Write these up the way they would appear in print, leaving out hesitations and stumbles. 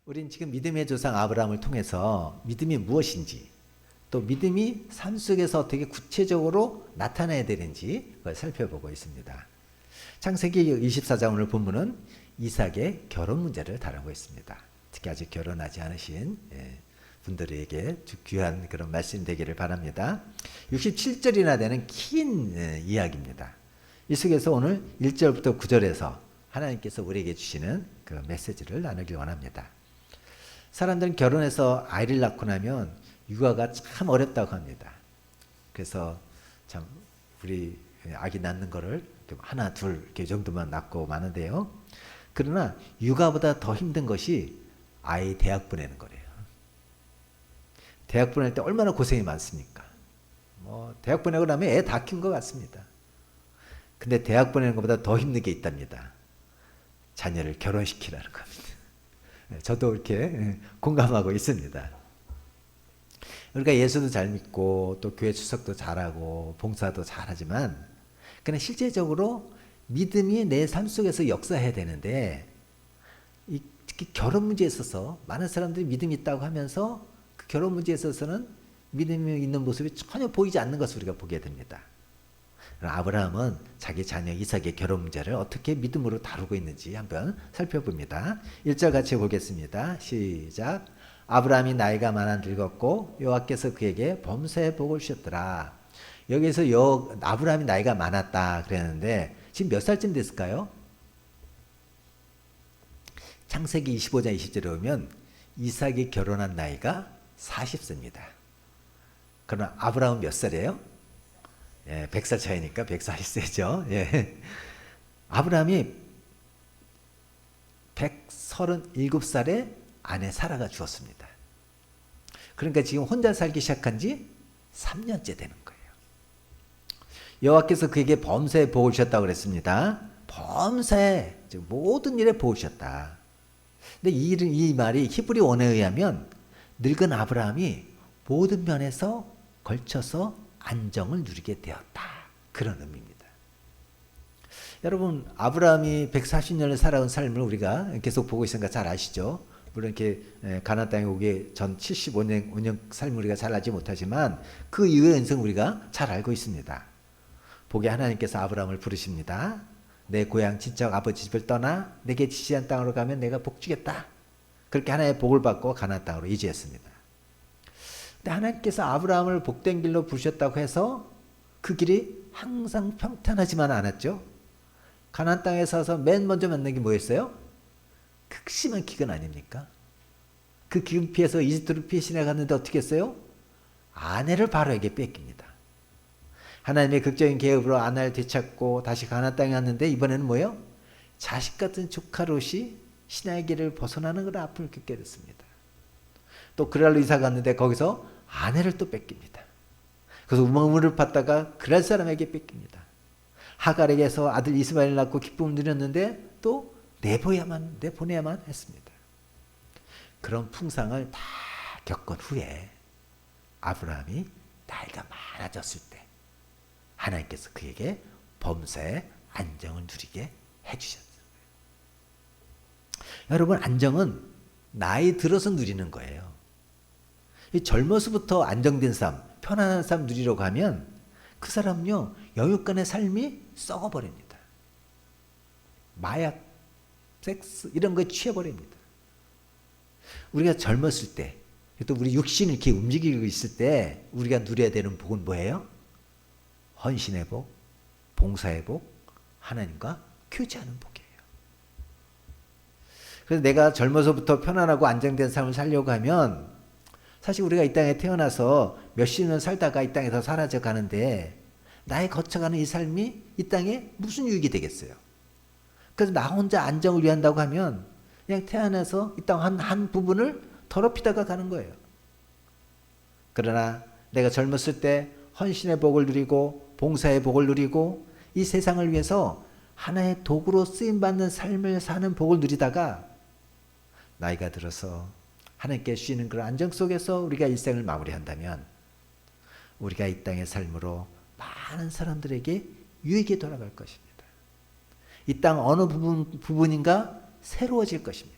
우린 지금 믿음의 조상 아브라함을 통해서 믿음이 무엇인지, 또 믿음이 삶 속에서 어떻게 구체적으로 나타나야 되는지 그걸 살펴보고 있습니다. 창세기 24장 오늘 본문은 이삭의 결혼 문제를 다루고 있습니다. 특히 아직 결혼하지 않으신 분들에게 귀한 그런 말씀 되기를 바랍니다. 67절이나 되는 긴 이야기입니다. 이 속에서 오늘 1절부터 9절에서 하나님께서 우리에게 주시는 그 메시지를 나누길 원합니다. 사람들은 결혼해서 아이를 낳고 나면 육아가 참 어렵다고 합니다. 그래서 참 우리 아기 낳는 거를 하나 둘 이렇게 정도만 낳고 마는데요. 그러나 육아보다 더 힘든 것이 아이 대학 보내는 거래요. 대학 보낼 때 얼마나 고생이 많습니까? 대학 보내고 나면 애 다 키운 것 같습니다. 근데 대학 보내는 것보다 더 힘든 게 있답니다. 자녀를 결혼시키라는 겁니다. 저도 이렇게 공감하고 있습니다. 우리가 예수도 잘 믿고 또 교회 출석도 잘하고 봉사도 잘하지만 그냥 실제적으로 믿음이 내 삶 속에서 역사해야 되는데 특히 결혼 문제에 있어서 많은 사람들이 믿음이 있다고 하면서 그 결혼 문제에 있어서는 믿음이 있는 모습이 전혀 보이지 않는 것을 우리가 보게 됩니다. 아브라함은 자기 자녀 이삭의 결혼 문제를 어떻게 믿음으로 다루고 있는지 한번 살펴봅니다. 1절 같이 보겠습니다. 시작. 아브라함이 나이가 많아 늙었고 여호와께서 그에게 범사의 복을 주셨더라. 여기서 아브라함이 나이가 많았다 그랬는데 지금 몇 살쯤 됐을까요? 창세기 25장 20절에 보면 이삭이 결혼한 나이가 40세입니다. 그러나 아브라함은 몇 살이에요? 100살 차이니까 140세죠. 아브라함이 137살에 아내 사라가 죽었습니다. 그러니까 지금 혼자 살기 시작한 지 3년째 되는 거예요. 여호와께서 그에게 범사에 복을 주셨다고 그랬습니다. 범사에 모든 일에 복을 주셨다. 근데 이 말이 히브리 원어에 의하면 늙은 아브라함이 모든 면에서 걸쳐서 안정을 누리게 되었다. 그런 의미입니다. 여러분 아브라함이 140년을 살아온 삶을 우리가 계속 보고 있으니까 잘 아시죠? 물론 이렇게 가나안 땅에 오기 전 75년 삶을 우리가 잘 알지 못하지만 그 이후의 인생 우리가 잘 알고 있습니다. 보게 하나님께서 아브라함을 부르십니다. 내 고향 친척 아버지 집을 떠나 내게 지시한 땅으로 가면 내가 복 주겠다. 그렇게 하나님의 복을 받고 가나안 땅으로 이주했습니다. 근데 하나님께서 아브라함을 복된 길로 부르셨다고 해서 그 길이 항상 평탄하지만 않았죠. 가나안 땅에 서서 맨 먼저 만난 게 뭐였어요? 극심한 기근 아닙니까? 그 기근 피해서 이집트로 피해 지나갔는데 어떻게 했어요? 아내를 바로에게 뺏깁니다. 하나님의 극적인 계획으로 아내를 되찾고 다시 가나안 땅에 왔는데 이번에는 뭐예요? 자식 같은 조카 롯이 신하의 길을 벗어나는 걸 아픔을 겪게 됐습니다. 또 그랄로 이사 갔는데 거기서 아내를 또 뺏깁니다. 그래서 우물을 팠다가 그랄 사람에게 뺏깁니다. 하갈에게서 아들 이스마엘 낳고 기쁨을 누렸는데 또 내보내야만 했습니다. 그런 풍상을 다 겪은 후에 아브라함이 나이가 많아졌을 때 하나님께서 그에게 범사의 안정을 누리게 해주셨어요. 여러분 안정은 나이 들어서 누리는 거예요. 젊어서부터 안정된 삶, 편안한 삶 누리려고 하면 그 사람은요 여유간의 삶이 썩어버립니다. 마약, 섹스 이런 거에 취해버립니다. 우리가 젊었을 때 또 우리 육신이 이렇게 움직이고 있을 때 우리가 누려야 되는 복은 뭐예요? 헌신의 복, 봉사의 복, 하나님과 교제하는 복이에요. 그래서 내가 젊어서부터 편안하고 안정된 삶을 살려고 하면 사실 우리가 이 땅에 태어나서 몇십 년 살다가 이 땅에서 사라져 가는데 나의 거쳐가는 이 삶이 이 땅에 무슨 유익이 되겠어요? 그래서 나 혼자 안정을 위한다고 하면 그냥 태어나서 이 땅 한 부분을 더럽히다가 가는 거예요. 그러나 내가 젊었을 때 헌신의 복을 누리고 봉사의 복을 누리고 이 세상을 위해서 하나의 도구로 쓰임받는 삶을 사는 복을 누리다가 나이가 들어서 하나님께 주시는 그런 안정 속에서 우리가 일생을 마무리한다면 우리가 이 땅의 삶으로 많은 사람들에게 유익이 돌아갈 것입니다. 이 땅 어느 부분인가 새로워질 것입니다.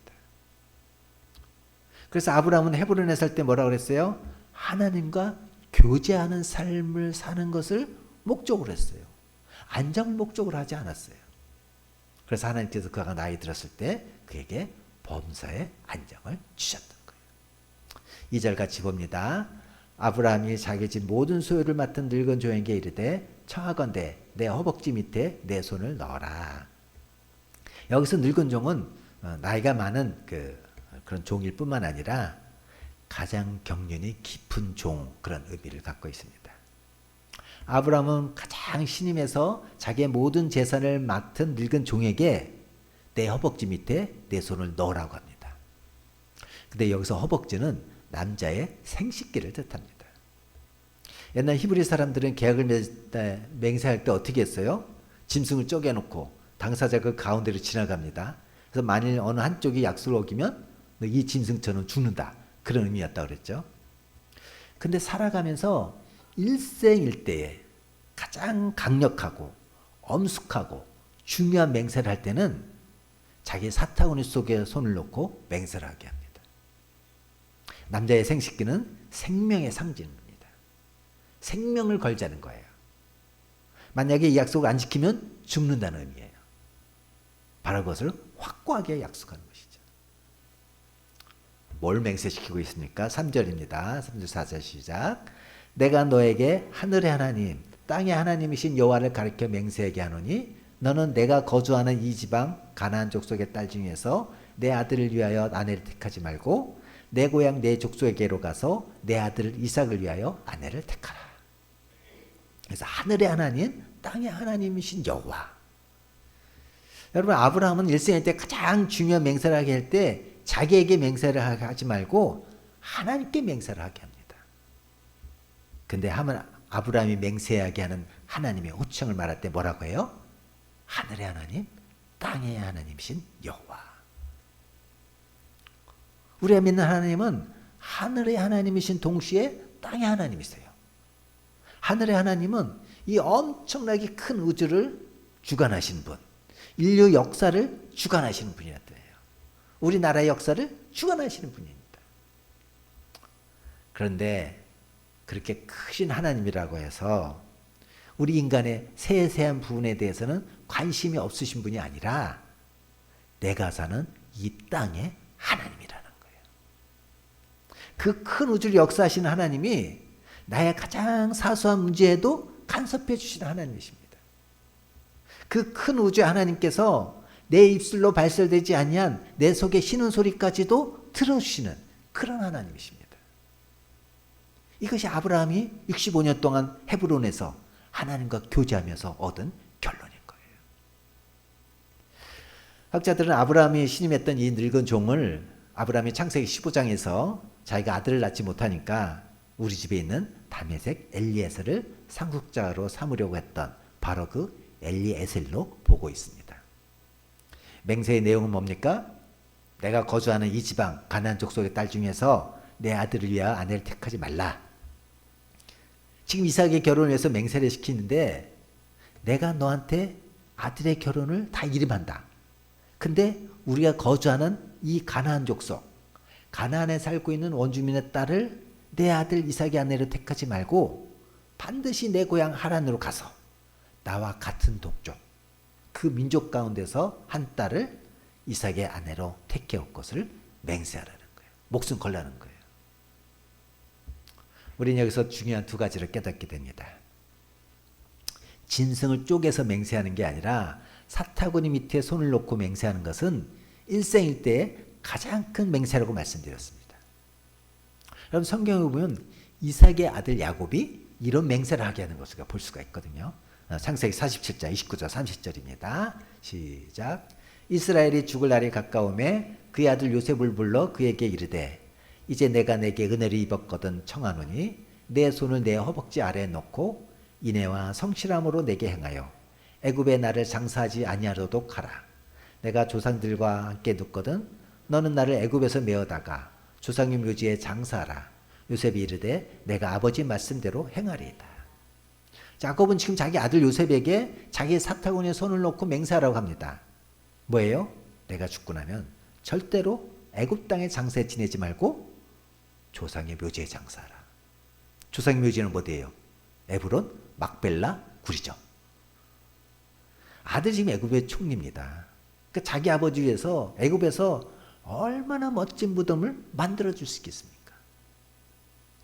그래서 아브라함은 헤브론에 살 때 뭐라고 그랬어요? 하나님과 교제하는 삶을 사는 것을 목적으로 했어요. 안정을 목적으로 하지 않았어요. 그래서 하나님께서 그가 나이 들었을 때 그에게 범사의 안정을 주셨던 거예요. 2절 같이 봅니다. 아브라함이 자기 집 모든 소유를 맡은 늙은 종에게 이르되 청하건대 내 허벅지 밑에 내 손을 넣어라. 여기서 늙은 종은 나이가 많은 그런 종일 뿐만 아니라 가장 경륜이 깊은 종, 그런 의미를 갖고 있습니다. 아브라함은 가장 신임해서 자기의 모든 재산을 맡은 늙은 종에게 내 허벅지 밑에 내 손을 넣으라고 합니다. 근데 여기서 허벅지는 남자의 생식기를 뜻합니다. 옛날 히브리 사람들은 계약을 맹세할 때 어떻게 했어요? 짐승을 쪼개놓고 당사자 그 가운데로 지나갑니다. 그래서 만일 어느 한쪽이 약속을 어기면 이 짐승처럼 죽는다, 그런 의미였다고 그랬죠. 근데 살아가면서 일생일대에 가장 강력하고 엄숙하고 중요한 맹세를 할 때는 자기 사타구니 속에 손을 놓고 맹세를 하게 합니다. 남자의 생식기는 생명의 상징입니다. 생명을 걸자는 거예요. 만약에 이 약속을 안 지키면 죽는다는 의미예요. 바로 그것을 확고하게 약속하는 것이죠. 뭘 맹세시키고 있습니까? 3절입니다. 3절 4절 시작. 내가 너에게 하늘의 하나님 땅의 하나님이신 여호와를 가리켜 맹세하게 하노니 너는 내가 거주하는 이 지방 가나안 족속의 딸 중에서 내 아들을 위하여 아내를 택하지 말고 내 고향 내 족속에게로 가서 내 아들 이삭을 위하여 아내를 택하라. 그래서 하늘의 하나님 땅의 하나님이신 여호와. 여러분, 아브라함은 일생일 때 가장 중요한 맹세를 하게 할 때 자기에게 맹세를 하지 말고 하나님께 맹세를 하게 합니다. 근데 아브라함이 맹세하게 하는 하나님의 호칭을 말할 때 뭐라고 해요? 하늘의 하나님, 땅의 하나님이신 여호와. 우리가 믿는 하나님은 하늘의 하나님이신 동시에 땅의 하나님이세요. 하늘의 하나님은 이 엄청나게 큰 우주를 주관하시는 분, 인류 역사를 주관하시는 분이란 뜻이에요. 우리나라의 역사를 주관하시는 분입니다. 그런데 그렇게 크신 하나님이라고 해서 우리 인간의 세세한 부분에 대해서는 관심이 없으신 분이 아니라 내가 사는 이 땅의 하나님이라는 거예요. 그 큰 우주를 역사하시는 하나님이 나의 가장 사소한 문제에도 간섭해 주시는 하나님이십니다. 그 큰 우주의 하나님께서 내 입술로 발설되지 아니한 내 속의 쉬는 소리까지도 들어주시는 그런 하나님이십니다. 이것이 아브라함이 65년 동안 헤브론에서 하나님과 교제하면서 얻은 결론인 거예요. 학자들은 아브라함이 신임했던 이 늙은 종을 아브라함이 창세기 15장에서 자기가 아들을 낳지 못하니까 우리 집에 있는 다메섹 엘리에셀을 상속자로 삼으려고 했던 바로 그 엘리에셀로 보고 있습니다. 맹세의 내용은 뭡니까? 내가 거주하는 이 지방 가나안 족속의 딸 중에서 내 아들을 위하여 아내를 택하지 말라. 지금 이삭의 결혼을 위해서 맹세를 시키는데 내가 너한테 아들의 결혼을 다 이름한다. 근데 우리가 거주하는 이 가나안 족속, 가나안에 살고 있는 원주민의 딸을 내 아들 이삭의 아내로 택하지 말고 반드시 내 고향 하란으로 가서 나와 같은 동족, 그 민족 가운데서 한 딸을 이삭의 아내로 택해올 것을 맹세하라는 거예요. 목숨 걸라는 거예요. 우리는 여기서 중요한 두 가지를 깨닫게 됩니다. 짐승을 쪼개서 맹세하는 게 아니라 사타구니 밑에 손을 놓고 맹세하는 것은 일생일대의 가장 큰 맹세라고 말씀드렸습니다. 여러분, 성경에 보면 이삭의 아들 야곱이 이런 맹세를 하게 하는 것을 볼 수가 있거든요. 창세기 47장 29절 30절입니다. 시작. 이스라엘이 죽을 날이 가까우매 그의 아들 요셉을 불러 그에게 이르되 이제 내가 내게 은혜를 입었거든 청하노니 내 손을 내 허벅지 아래에 놓고 인애와 성실함으로 내게 행하여 애굽에 나를 장사하지 아니하도록 하라. 내가 조상들과 함께 눕거든 너는 나를 애굽에서 메어다가 조상의 묘지에 장사하라. 요셉이 이르되 내가 아버지 말씀대로 행하리이다. 야곱은 지금 자기 아들 요셉에게 자기의 사타구니에 손을 놓고 맹세하라고 합니다. 뭐예요? 내가 죽고 나면 절대로 애굽 땅에 장사에 지내지 말고 조상의 묘지에 장사하라. 조상의 묘지는 어디예요? 에브론, 막벨라, 구리죠. 아들이 지금 애굽의 총리입니다. 그러니까 자기 아버지 위해서 애굽에서 얼마나 멋진 무덤을 만들어 줄 수 있겠습니까?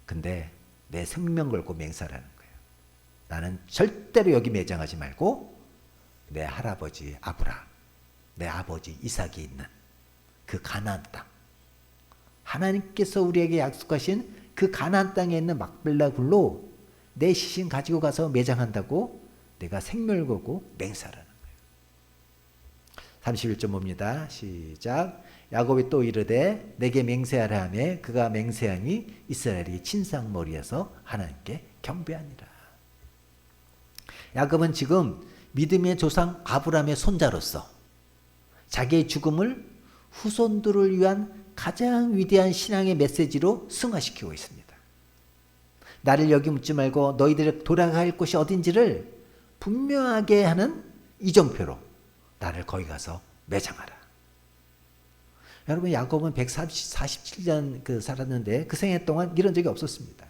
근데 내 생명 걸고 맹세하라는 거예요. 나는 절대로 여기 매장하지 말고 내 할아버지 아브라함, 내 아버지 이삭이 있는 그 가나안 땅, 하나님께서 우리에게 약속하신 그 가나안 땅에 있는 막벨라 굴로 내 시신 가지고 가서 매장한다고 내가 생명을 걸고 맹세하라는 거예요. 31.5입니다. 시작. 야곱이 또 이르되 내게 맹세하라 하매 그가 맹세하니 이스라엘이 진상머리에서 하나님께 경배하니라. 야곱은 지금 믿음의 조상 아브라함의 손자로서 자기의 죽음을 후손들을 위한 가장 위대한 신앙의 메시지로 승화시키고 있습니다. 나를 여기 묻지 말고 너희들이 돌아갈 곳이 어딘지를 분명하게 하는 이정표로 나를 거기 가서 매장하라. 여러분, 야곱은 147년 살았는데 그 생애 동안 이런 적이 없었습니다.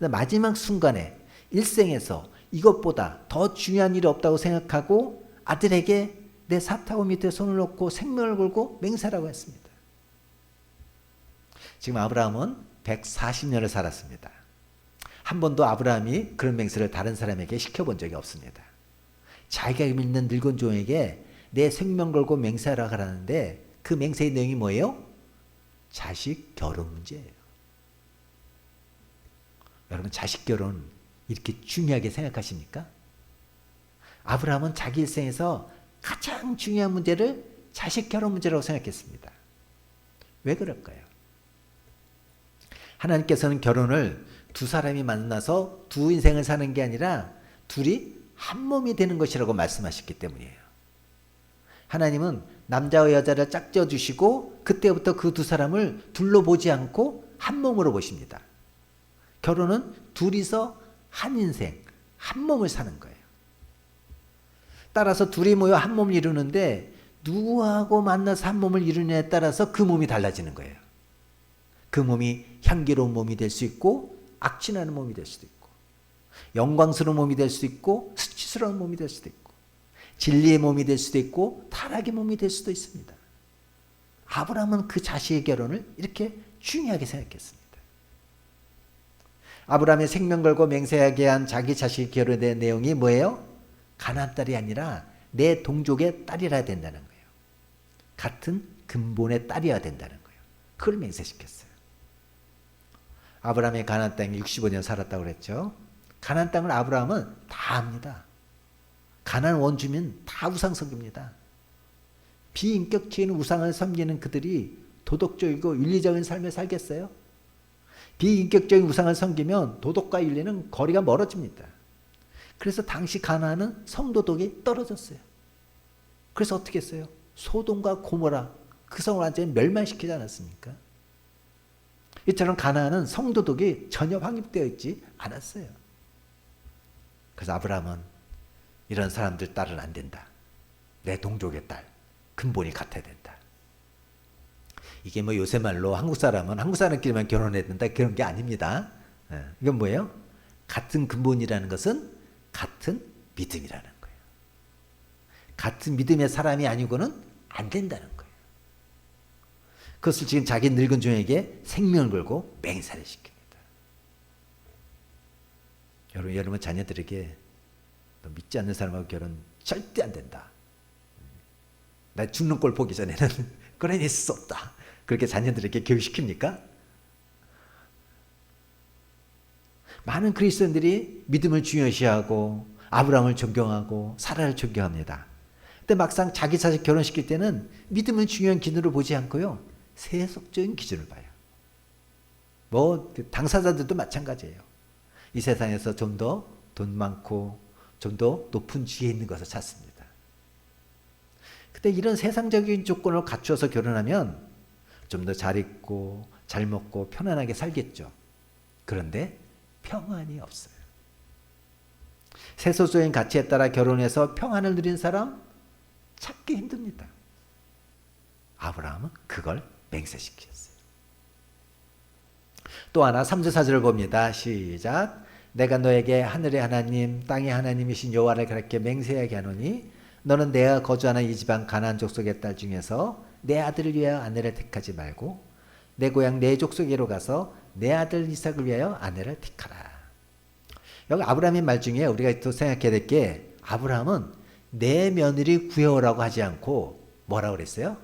마지막 순간에 일생에서 이것보다 더 중요한 일이 없다고 생각하고 아들에게 내 사타구 밑에 손을 놓고 생명을 걸고 맹세라고 했습니다. 지금 아브라함은 140년을 살았습니다. 한 번도 아브라함이 그런 맹세를 다른 사람에게 시켜본 적이 없습니다. 자기가 믿는 늙은 종에게 내 생명 걸고 맹세하라 하라는데 그 맹세의 내용이 뭐예요? 자식 결혼 문제예요. 여러분, 자식 결혼 이렇게 중요하게 생각하십니까? 아브라함은 자기 일생에서 가장 중요한 문제를 자식 결혼 문제라고 생각했습니다. 왜 그럴까요? 하나님께서는 결혼을 두 사람이 만나서 두 인생을 사는 게 아니라 둘이 한 몸이 되는 것이라고 말씀하셨기 때문이에요. 하나님은 남자와 여자를 짝지어 주시고 그때부터 그 두 사람을 둘로 보지 않고 한 몸으로 보십니다. 결혼은 둘이서 한 인생, 한 몸을 사는 거예요. 따라서 둘이 모여 한 몸을 이루는데 누구하고 만나서 한 몸을 이루느냐에 따라서 그 몸이 달라지는 거예요. 그 몸이 향기로운 몸이 될 수 있고 악취나는 몸이 될 수도 있고 영광스러운 몸이 될 수도 있고 수치스러운 몸이 될 수도 있고 진리의 몸이 될 수도 있고 타락의 몸이 될 수도 있습니다. 아브라함은 그 자식의 결혼을 이렇게 중요하게 생각했습니다. 아브라함의 생명 걸고 맹세하게 한 자기 자식의 결혼에 대한 내용이 뭐예요? 가나안 딸이 아니라 내 동족의 딸이라 된다는 거예요. 같은 근본의 딸이어야 된다는 거예요. 그걸 맹세시켰어요. 아브라함이 가나안 땅에 65년 살았다고 그랬죠. 가나안 땅을 아브라함은 다 압니다. 가나안 원주민 다 우상 섬깁니다. 비인격체인 우상을 섬기는 그들이 도덕적이고 윤리적인 삶을 살겠어요? 비인격적인 우상을 섬기면 도덕과 윤리는 거리가 멀어집니다. 그래서 당시 가나안은 성도덕이 떨어졌어요. 그래서 어떻게 했어요? 소돔과 고모라 그 성을 완전히 멸망시키지 않았습니까? 이처럼 가나안은 성도덕이 전혀 확립되어 있지 않았어요. 그래서 아브라함은 이런 사람들 딸은 안 된다. 내 동족의 딸, 근본이 같아야 된다. 이게 뭐 요새 말로 한국 사람끼리만 결혼해야 된다 그런 게 아닙니다. 이건 뭐예요? 같은 근본이라는 것은 같은 믿음이라는 거예요. 같은 믿음의 사람이 아니고는 안 된다는 거예요. 그것을 지금 자기 늙은 종에게 생명을 걸고 맹세를 시킵니다. 여러분 자녀들에게 너 믿지 않는 사람하고 결혼 절대 안 된다. 나 죽는 꼴 보기 전에는 그런 일 수 없다. 그렇게 자녀들에게 교육시킵니까? 많은 그리스도인들이 믿음을 중요시하고 아브라함을 존경하고 사라를 존경합니다. 근데 막상 자기 자식 결혼시킬 때는 믿음을 중요한 기준으로 보지 않고요. 세속적인 기준을 봐요. 당사자들도 마찬가지예요. 이 세상에서 좀 더 돈 많고 좀 더 높은 지위에 있는 것을 찾습니다. 근데 이런 세상적인 조건을 갖추어서 결혼하면 좀 더 잘 입고 잘 먹고 편안하게 살겠죠. 그런데 평안이 없어요. 세속적인 가치에 따라 결혼해서 평안을 누린 사람 찾기 힘듭니다. 아브라함은 그걸 맹세시켰어요. 또 하나 3절 4절을 봅니다. 시작. 내가 너에게 하늘의 하나님 땅의 하나님이신 여호와를 그렇게 맹세하게 하노니 너는 내가 거주하는 이 지방 가나안 족속의 딸 중에서 내 아들을 위하여 아내를 택하지 말고 내 고향 내 족속에로 가서 내 아들 이삭을 위하여 아내를 택하라. 여기 아브라함의 말 중에 우리가 또 생각해야 될 게 아브라함은 내 며느리 구해오라고 하지 않고 뭐라고 그랬어요?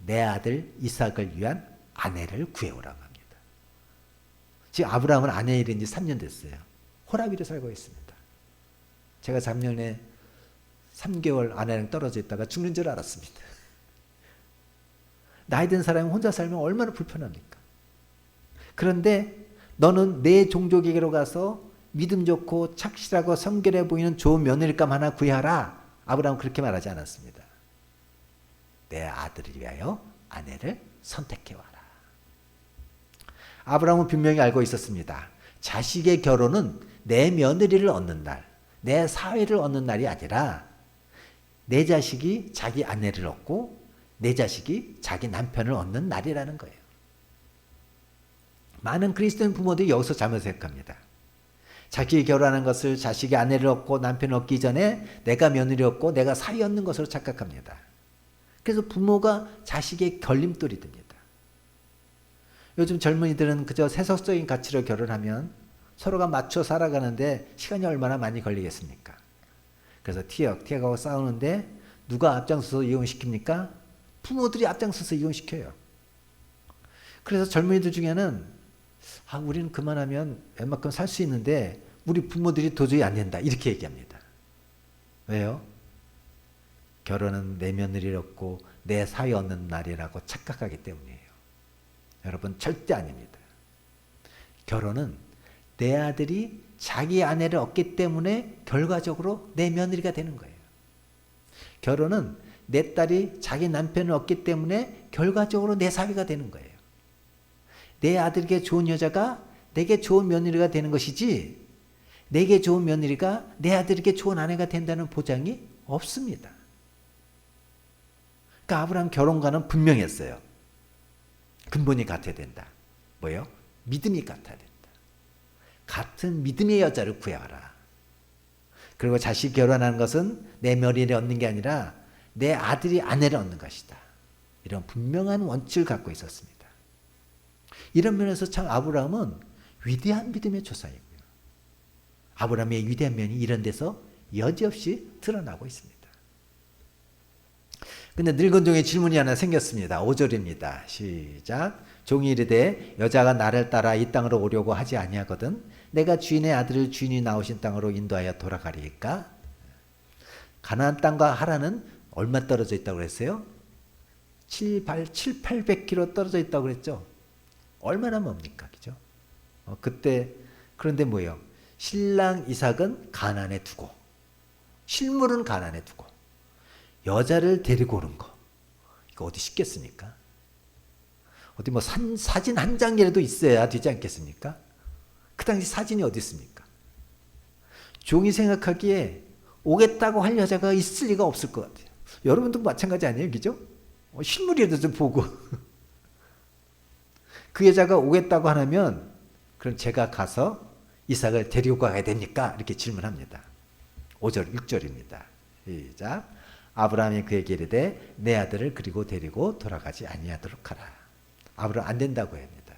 내 아들 이삭을 위한 아내를 구해오라고 합니다. 지금 아브라함은 아내 잃은 지 3년 됐어요. 호라비로 살고 있습니다. 제가 작년에 3개월 아내랑 떨어져 있다가 죽는 줄 알았습니다. 나이 든 사람이 혼자 살면 얼마나 불편합니까? 그런데 너는 내 종족에게로 가서 믿음 좋고 착실하고 성결해 보이는 좋은 며느리감 하나 구해라. 아브라함은 그렇게 말하지 않았습니다. 내 아들을 위하여 아내를 선택해와라. 아브라함은 분명히 알고 있었습니다. 자식의 결혼은 내 며느리를 얻는 날, 내 사위를 얻는 날이 아니라 내 자식이 자기 아내를 얻고 내 자식이 자기 남편을 얻는 날이라는 거예요. 많은 그리스도인 부모들이 여기서 잘못 생각합니다. 자식이 결혼하는 것을 자식이 아내를 얻고 남편을 얻기 전에 내가 며느리 얻고 내가 사위 얻는 것으로 착각합니다. 그래서 부모가 자식의 걸림돌이 됩니다. 요즘 젊은이들은 그저 세속적인 가치로 결혼하면 서로가 맞춰 살아가는데 시간이 얼마나 많이 걸리겠습니까? 그래서 티격하고 싸우는데 누가 앞장서서 이혼시킵니까? 부모들이 앞장서서 이혼시켜요. 그래서 젊은이들 중에는 우리는 그만하면 웬만큼 살 수 있는데 우리 부모들이 도저히 안 된다 이렇게 얘기합니다. 왜요? 결혼은 내 며느리를 얻고 내 사위 얻는 날이라고 착각하기 때문이에요. 여러분 절대 아닙니다. 결혼은 내 아들이 자기 아내를 얻기 때문에 결과적으로 내 며느리가 되는 거예요. 결혼은 내 딸이 자기 남편을 얻기 때문에 결과적으로 내 사위가 되는 거예요. 내 아들에게 좋은 여자가 내게 좋은 며느리가 되는 것이지 내게 좋은 며느리가 내 아들에게 좋은 아내가 된다는 보장이 없습니다. 그러니까 아브라함 결혼과는 분명했어요. 근본이 같아야 된다. 뭐예요? 믿음이 같아야 된다. 같은 믿음의 여자를 구해와라. 그리고 자식이 결혼하는 것은 내 며느리를 얻는 게 아니라 내 아들이 아내를 얻는 것이다. 이런 분명한 원칙을 갖고 있었습니다. 이런 면에서 참 아브라함은 위대한 믿음의 조상이고요. 아브라함의 위대한 면이 이런 데서 여지없이 드러나고 있습니다. 근데 늙은 종의 질문이 하나 생겼습니다. 5절입니다. 시작. 종이 이르되 여자가 나를 따라 이 땅으로 오려고 하지 아니하거든 내가 주인의 아들을 주인이 나오신 땅으로 인도하여 돌아가리이까? 가나안 땅과 하란은 얼마 떨어져 있다고 그랬어요? 800km 떨어져 있다고 그랬죠? 얼마나 멉니까? 그죠? 그때 그런데 뭐예요? 신랑 이삭은 가나안에 두고 실물은 가나안에 두고 여자를 데리고 오는 거 이거 어디 쉽겠습니까? 어디 뭐 사진 한 장이라도 있어야 되지 않겠습니까? 그 당시 사진이 어디 있습니까? 종이 생각하기에 오겠다고 할 여자가 있을 리가 없을 것 같아요. 여러분도 마찬가지 아니에요? 그죠? 실물이라도 좀 보고 그 여자가 오겠다고 하면 그럼 제가 가서 이삭을 데리고 가야 됩니까? 이렇게 질문합니다. 5절 6절입니다. 시작. 아브라함이 그에게 이르되 내 아들을 그리고 데리고 돌아가지 아니하도록 하라. 아브라함 안 된다고 합니다.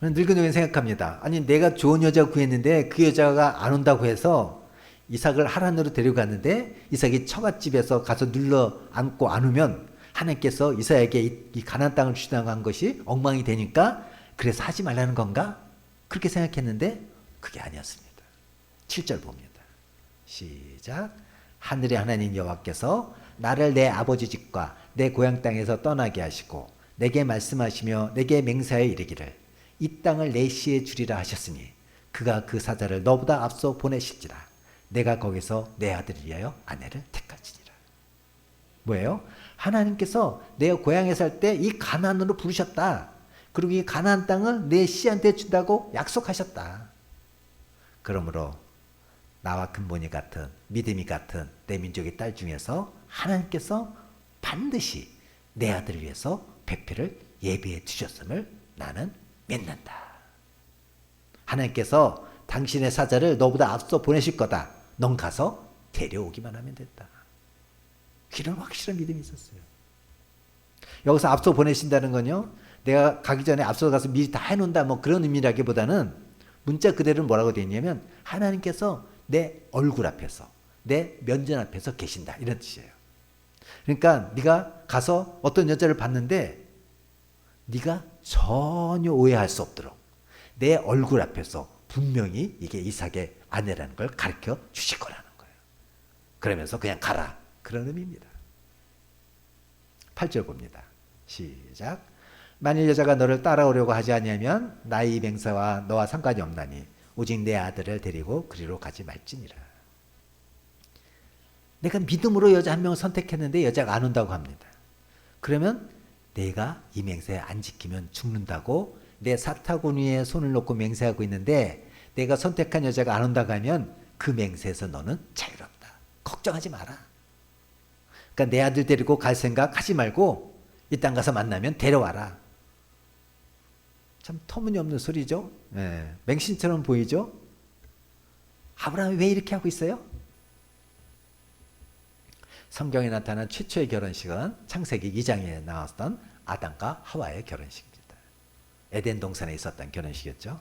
늙은 종이 생각합니다. 아니 내가 좋은 여자 구했는데 그 여자가 안 온다고 해서 이삭을 하란으로 데려갔는데 이삭이 처갓집에서 가서 눌러 앉고 안 오면 하나님께서 이삭에게 이 가나안 땅을 주장한 것이 엉망이 되니까 그래서 하지 말라는 건가? 그렇게 생각했는데 그게 아니었습니다. 7절 봅니다. 시작. 하늘의 하나님 여호와께서 나를 내 아버지 집과 내 고향 땅에서 떠나게 하시고 내게 말씀하시며 내게 맹세하여 이르기를 이 땅을 내 시에 주리라 하셨으니 그가 그 사자를 너보다 앞서 보내실지라 내가 거기서 내 아들을 위하여 아내를 택할지니라. 뭐예요? 하나님께서 내 고향에 살 때 이 가나안으로 부르셨다. 그리고 이 가나안 땅을 내 씨한테 준다고 약속하셨다. 그러므로 나와 근본이 같은 믿음이 같은 내 민족의 딸 중에서 하나님께서 반드시 내 아들을 위해서 배필을 예비해 주셨음을 나는 믿는다. 하나님께서 당신의 사자를 너보다 앞서 보내실 거다. 넌 가서 데려오기만 하면 된다. 이런 확실한 믿음이 있었어요. 여기서 앞서 보내신다는 건요, 내가 가기 전에 앞서 가서 미리 다 해놓는다 뭐 그런 의미라기보다는 문자 그대로는 뭐라고 되어 있냐면 하나님께서 내 얼굴 앞에서 내 면전 앞에서 계신다 이런 뜻이에요. 그러니까 네가 가서 어떤 여자를 봤는데 네가 전혀 오해할 수 없도록 내 얼굴 앞에서 분명히 이게 이삭의 아내라는 걸 가르쳐 주실 거라는 거예요. 그러면서 그냥 가라 그런 의미입니다. 8절 봅니다. 시작. 만일 여자가 너를 따라오려고 하지 아니하면 나의 이 맹세와 너와 상관이 없나니 오직 내 아들을 데리고 그리로 가지 말지니라. 내가 믿음으로 여자 한 명을 선택했는데 여자가 안 온다고 합니다. 그러면 내가 이 맹세 안 지키면 죽는다고 내 사타구니 위에 손을 놓고 맹세하고 있는데 내가 선택한 여자가 안 온다고 하면 그 맹세에서 너는 자유롭다. 걱정하지 마라. 그러니까 내 아들 데리고 갈 생각 하지 말고 이 땅 가서 만나면 데려와라. 참 터무니없는 소리죠. 네. 맹신처럼 보이죠. 아브라함이 왜 이렇게 하고 있어요? 성경에 나타난 최초의 결혼식은 창세기 2장에 나왔던 아담과 하와의 결혼식입니다. 에덴 동산에 있었던 결혼식이었죠.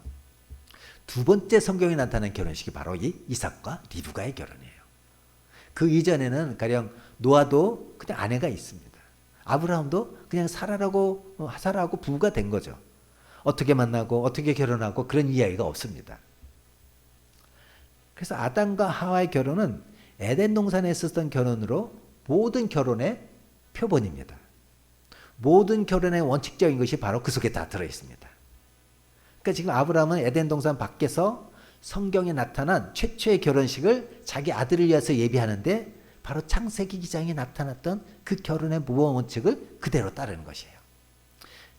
두 번째 성경에 나타난 결혼식이 바로 이 이삭과 리브가의 결혼이에요. 그 이전에는 가령 노아도 그냥 아내가 있습니다. 아브라함도 그냥 사라하고 부부가 된 거죠. 어떻게 만나고 어떻게 결혼하고 그런 이야기가 없습니다. 그래서 아담과 하와의 결혼은 에덴 동산에 있었던 결혼으로 모든 결혼의 표본입니다. 모든 결혼의 원칙적인 것이 바로 그 속에 다 들어있습니다. 그러니까 지금 아브라함은 에덴 동산 밖에서 성경에 나타난 최초의 결혼식을 자기 아들을 위해서 예비하는데 바로 창세기 2장에 나타났던 그 결혼의 모범 원칙을 그대로 따르는 것이에요.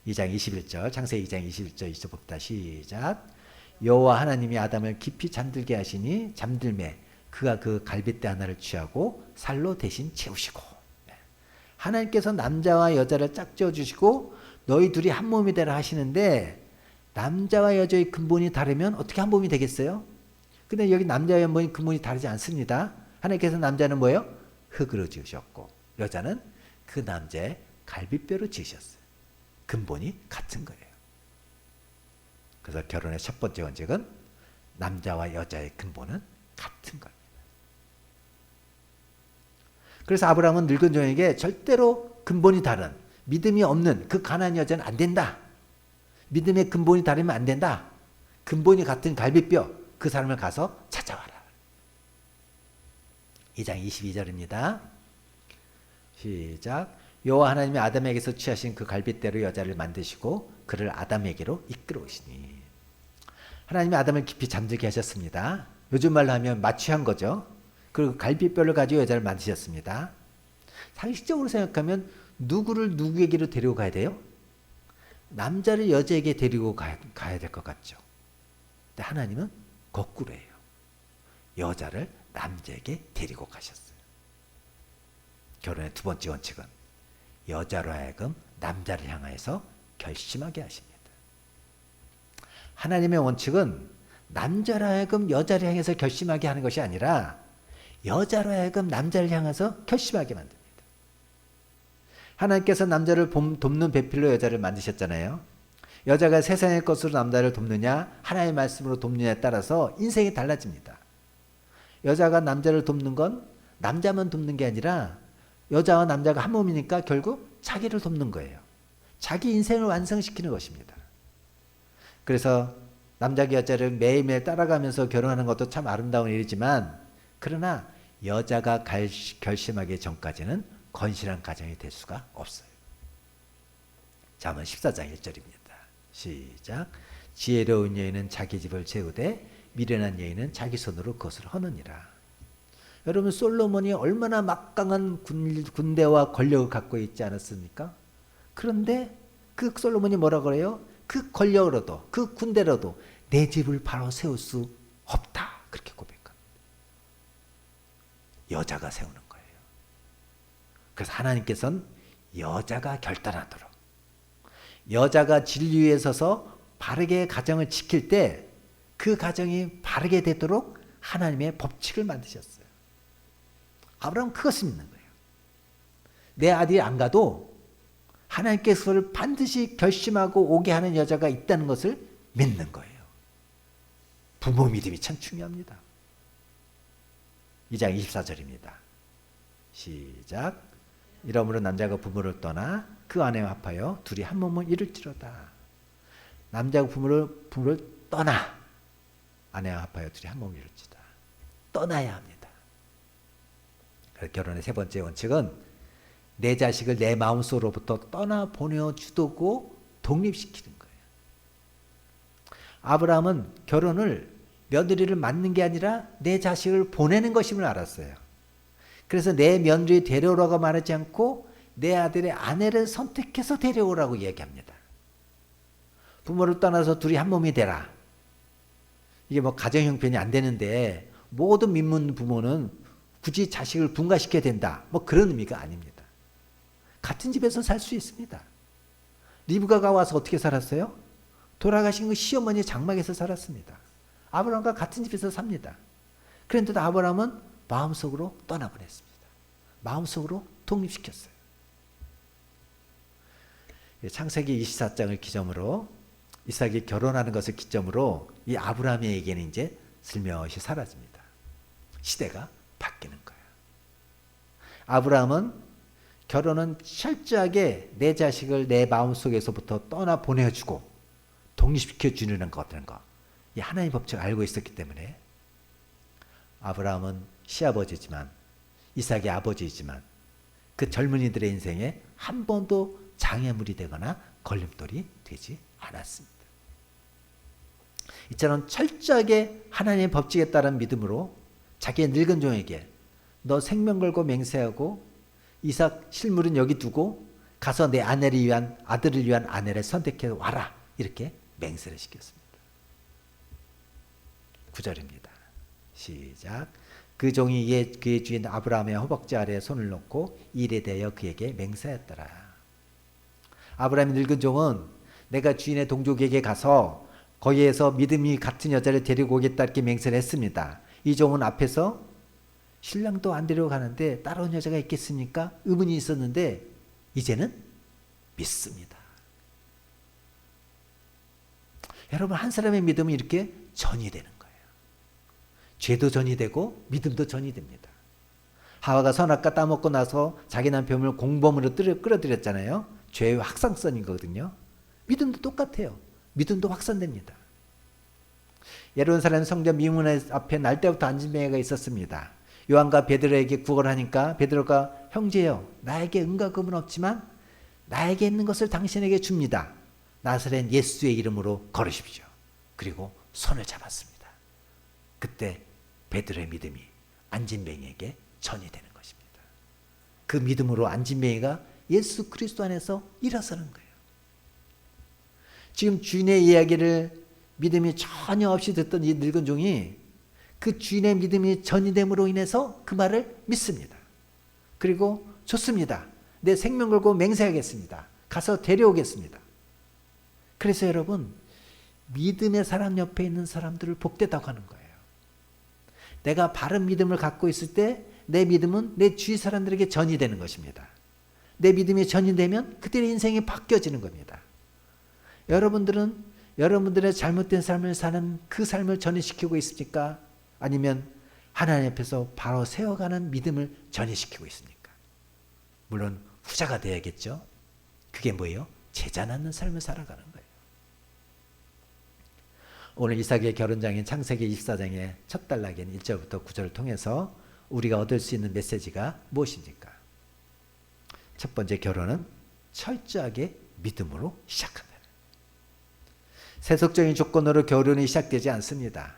2장 21절, 창세기 2장 21절 이제 봅니다. 시작. 여호와 하나님이 아담을 깊이 잠들게 하시니 잠들매 그가 그 갈빗대 하나를 취하고 살로 대신 채우시고. 하나님께서 남자와 여자를 짝지어 주시고 너희 둘이 한 몸이 되라 하시는데 남자와 여자의 근본이 다르면 어떻게 한 몸이 되겠어요? 근데 여기 남자와 여자의 근본이 다르지 않습니다. 하나님께서 남자는 뭐예요? 흙으로 지으셨고 여자는 그 남자의 갈빗뼈로 지으셨어요. 근본이 같은 거예요. 그래서 결혼의 첫 번째 원칙은 남자와 여자의 근본은 같은 겁니다. 그래서 아브라함은 늙은 종에게 절대로 근본이 다른 믿음이 없는 그 가난한 여자는 안 된다. 믿음의 근본이 다르면 안 된다. 근본이 같은 갈빗뼈 그 사람을 가서 찾아와라. 2장 22절입니다. 시작. 여호와 하나님이 아담에게서 취하신 그 갈빗대로 여자를 만드시고 그를 아담에게로 이끌어오시니. 하나님이 아담을 깊이 잠들게 하셨습니다. 요즘 말로 하면 마취한 거죠. 그리고 갈빗뼈를 가지고 여자를 만드셨습니다. 상식적으로 생각하면 누구를 누구에게로 데리고 가야 돼요? 남자를 여자에게 데리고 가야 될 것 같죠. 근데 하나님은 거꾸로예요. 여자를 남자에게 데리고 가셨어요. 결혼의 두 번째 원칙은 여자로 하여금 남자를 향해서 결심하게 하십니다. 하나님의 원칙은 남자로 하여금 여자를 향해서 결심하게 하는 것이 아니라 여자로 하여금 남자를 향해서 결심하게 만듭니다. 하나님께서 남자를 돕는 배필로 여자를 만드셨잖아요. 여자가 세상의 것으로 남자를 돕느냐 하나님의 말씀으로 돕느냐에 따라서 인생이 달라집니다. 여자가 남자를 돕는 건 남자만 돕는 게 아니라 여자와 남자가 한 몸이니까 결국 자기를 돕는 거예요. 자기 인생을 완성시키는 것입니다. 그래서 남자가 여자를 매일매일 따라가면서 결혼하는 것도 참 아름다운 일이지만 그러나 여자가 결심하기 전까지는 건실한 가정이 될 수가 없어요. 잠언 14장 1절입니다. 시작. 지혜로운 여인은 자기 집을 채우되 미련한 여인은 자기 손으로 그것을 허느니라. 여러분 솔로몬이 얼마나 막강한 군대와 권력을 갖고 있지 않았습니까? 그런데 그 솔로몬이 뭐라 그래요? 그 권력으로도 그 군대로도 내 집을 바로 세울 수 없다. 그렇게 고백합니다. 여자가 세우는 거예요. 그래서 하나님께서는 여자가 결단하도록 여자가 진리에 서서 바르게 가정을 지킬 때 그 가정이 바르게 되도록 하나님의 법칙을 만드셨어요. 아브라함은 그것을 믿는 거예요. 내 아들이 안 가도 하나님께서 그를 반드시 결심하고 오게 하는 여자가 있다는 것을 믿는 거예요. 부모 믿음이 참 중요합니다. 2장 24절입니다. 시작. 이러므로 남자가 부모를 떠나 그 아내와 합하여 둘이 한 몸을 이룰지로다. 남자가 부모를 떠나 아내와 합하여 둘이 한 몸을 이룰지다. 떠나야 합니다. 결혼의 세 번째 원칙은 내 자식을 내 마음속으로부터 떠나 보내주고 독립시키는 거예요. 아브라함은 결혼을 며느리를 맞는 게 아니라 내 자식을 보내는 것임을 알았어요. 그래서 내 며느리 데려오라고 말하지 않고 내 아들의 아내를 선택해서 데려오라고 얘기합니다. 부모를 떠나서 둘이 한 몸이 되라. 이게 뭐 가정 형편이 안 되는데 모든 민문 부모는 굳이 자식을 분가시켜야 된다. 뭐 그런 의미가 아닙니다. 같은 집에서 살 수 있습니다. 리브가가 와서 어떻게 살았어요? 돌아가신 그 시어머니 장막에서 살았습니다. 아브라함과 같은 집에서 삽니다. 그런데도 아브라함은 마음속으로 떠나보냈습니다. 마음속으로 독립시켰어요. 창세기 24장을 기점으로 이삭이 결혼하는 것을 기점으로 이 아브라함에게는 이제 슬며시 사라집니다. 시대가 바뀌는 거예요. 아브라함은 결혼은 철저하게 내 자식을 내 마음속에서부터 떠나 보내주고 독립시켜 주는 거라는 거. 이 하나님의 법칙을 알고 있었기 때문에 아브라함은 시아버지지만 이삭의 아버지이지만 그 젊은이들의 인생에 한 번도 장애물이 되거나 걸림돌이 되지 않았습니다. 이처럼 철저하게 하나님의 법칙에 따른 믿음으로 자기의 늙은 종에게 너 생명 걸고 맹세하고 이삭 실물은 여기 두고 가서 내 아내를 위한 아들을 위한 아내를 선택해 와라 이렇게 맹세를 시켰습니다. 9절입니다. 시작. 그 종이 그의 주인 아브라함의 허벅지 아래에 손을 놓고 일에 대하여 그에게 맹세하였더라. 아브라함의 늙은 종은 내가 주인의 동족에게 가서 거기에서 믿음이 같은 여자를 데리고 오겠다 이렇게 맹세를 했습니다. 이 종은 앞에서 신랑도 안 데려가는데 따라온 여자가 있겠습니까? 의문이 있었는데 이제는 믿습니다. 여러분 한 사람의 믿음은 이렇게 전이 되는 거예요. 죄도 전이 되고 믿음도 전이 됩니다. 하와가 선악과 따먹고 나서 자기 남편을 공범으로 끌어들였잖아요. 죄의 확산성이거든요. 믿음도 똑같아요. 믿음도 확산됩니다. 예루살렘 성전 미문 앞에 날 때부터 안진뱅이가 있었습니다. 요한과 베드로에게 구걸을 하니까 베드로가 형제여 나에게 은과 금은 없지만 나에게 있는 것을 당신에게 줍니다. 나사렛 예수의 이름으로 걸으십시오. 그리고 손을 잡았습니다. 그때 베드로의 믿음이 안진뱅이에게 전이 되는 것입니다. 그 믿음으로 안진뱅이가 예수 그리스도 안에서 일어서는 거예요. 지금 주인의 이야기를 믿음이 전혀 없이 듣던 이 늙은 종이 그 주인의 믿음이 전이됨으로 인해서 그 말을 믿습니다. 그리고 좋습니다. 내 생명 걸고 맹세하겠습니다. 가서 데려오겠습니다. 그래서 여러분 믿음의 사람 옆에 있는 사람들을 복되다고 하는 거예요. 내가 바른 믿음을 갖고 있을 때 내 믿음은 내 주위 사람들에게 전이 되는 것입니다. 내 믿음이 전이 되면 그들의 인생이 바뀌어지는 겁니다. 여러분들은 여러분들의 잘못된 삶을 사는 그 삶을 전이시키고 있습니까? 아니면 하나님 앞에서 바로 세워가는 믿음을 전이시키고 있습니까? 물론 후자가 돼야겠죠. 그게 뭐예요? 제자 낳는 삶을 살아가는 거예요. 오늘 이삭의 결혼장인 창세기 24장의 첫 단락인 1절부터 9절을 통해서 우리가 얻을 수 있는 메시지가 무엇입니까? 첫 번째, 결혼은 철저하게 믿음으로 시작한다. 세속적인 조건으로 결혼이 시작되지 않습니다.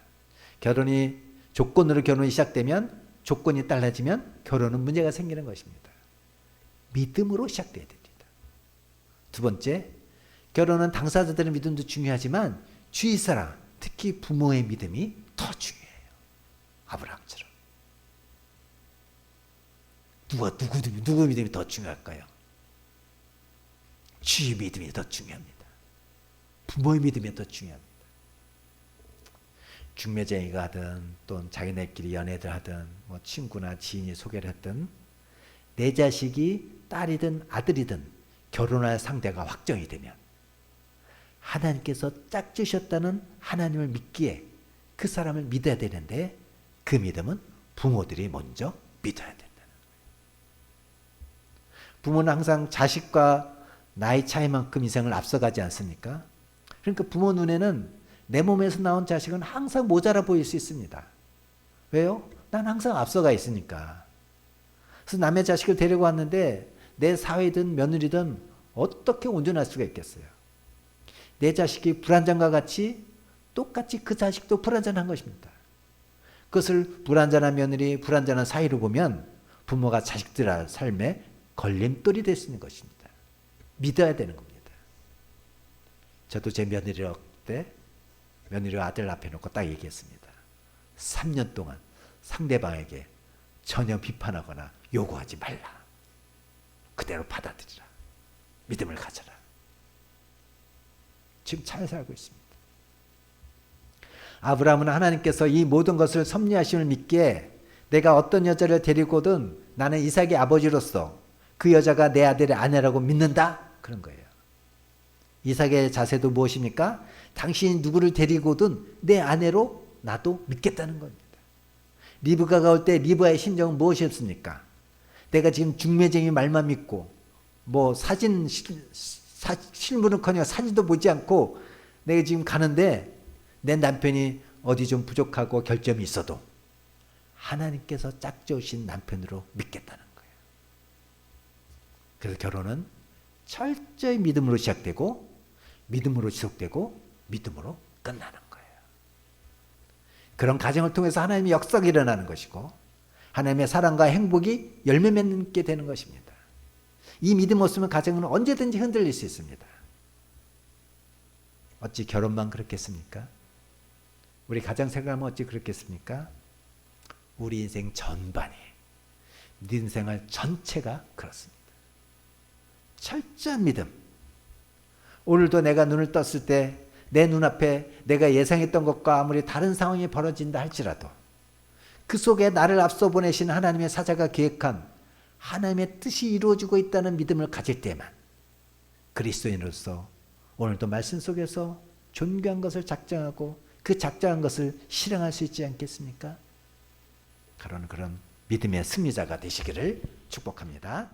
조건으로 결혼이 시작되면 조건이 달라지면 결혼은 문제가 생기는 것입니다. 믿음으로 시작돼야 됩니다. 두 번째, 결혼은 당사자들의 믿음도 중요하지만 주위 사람, 특히 부모의 믿음이 더 중요해요. 아브라함처럼. 누구 믿음이 더 중요할까요? 주위 믿음이 더 중요합니다. 부모의 믿음이 더 중요합니다. 중매쟁이가 하든 또 자기네끼리 연애들 하든 뭐 친구나 지인이 소개를 했든 내 자식이 딸이든 아들이든 결혼할 상대가 확정이 되면 하나님께서 짝지으셨다는 하나님을 믿기에 그 사람을 믿어야 되는데 그 믿음은 부모들이 먼저 믿어야 된다는 거예요. 부모는 항상 자식과 나이 차이만큼 인생을 앞서가지 않습니까? 그러니까 부모 눈에는 내 몸에서 나온 자식은 항상 모자라 보일 수 있습니다. 왜요? 난 항상 앞서가 있으니까. 그래서 남의 자식을 데리고 왔는데 내 사위든 며느리든 어떻게 온전할 수가 있겠어요? 내 자식이 불완전과 같이 똑같이 그 자식도 불완전한 것입니다. 그것을 불완전한 며느리, 불완전한 사위로 보면 부모가 자식들의 삶에 걸림돌이 될 수 있는 것입니다. 믿어야 되는 겁니다. 저도 제 며느리 때 며느리 아들 앞에 놓고 딱 얘기했습니다. 3년 동안 상대방에게 전혀 비판하거나 요구하지 말라. 그대로 받아들이라. 믿음을 가져라. 지금 잘 살고 있습니다. 아브라함은 하나님께서 이 모든 것을 섭리하심을 믿기에 내가 어떤 여자를 데리고 오든 나는 이삭의 아버지로서 그 여자가 내 아들의 아내라고 믿는다. 그런 거예요. 이삭의 자세도 무엇입니까? 당신이 누구를 데리고 오든 내 아내로 나도 믿겠다는 겁니다. 리브가가 올 때 리브가의 심정은 무엇이었습니까? 내가 지금 중매쟁이 말만 믿고 뭐 실물은커녕 사진도 보지 않고 내가 지금 가는데 내 남편이 어디 좀 부족하고 결점이 있어도 하나님께서 짝지으신 남편으로 믿겠다는 거예요. 그래서 결혼은 철저히 믿음으로 시작되고 믿음으로 지속되고 믿음으로 끝나는 거예요. 그런 가정을 통해서 하나님의 역사가 일어나는 것이고 하나님의 사랑과 행복이 열매 맺게 되는 것입니다. 이 믿음 없으면 가정은 언제든지 흔들릴 수 있습니다. 어찌 결혼만 그렇겠습니까? 우리 가정 생활만 어찌 그렇겠습니까? 우리 인생 전반이, 네 인생을 전체가 그렇습니다. 철저한 믿음. 오늘도 내가 눈을 떴을 때 내 눈앞에 내가 예상했던 것과 아무리 다른 상황이 벌어진다 할지라도 그 속에 나를 앞서 보내신 하나님의 사자가 계획한 하나님의 뜻이 이루어지고 있다는 믿음을 가질 때만 그리스도인으로서 오늘도 말씀 속에서 존귀한 것을 작정하고 그 작정한 것을 실행할 수 있지 않겠습니까? 그런 믿음의 승리자가 되시기를 축복합니다.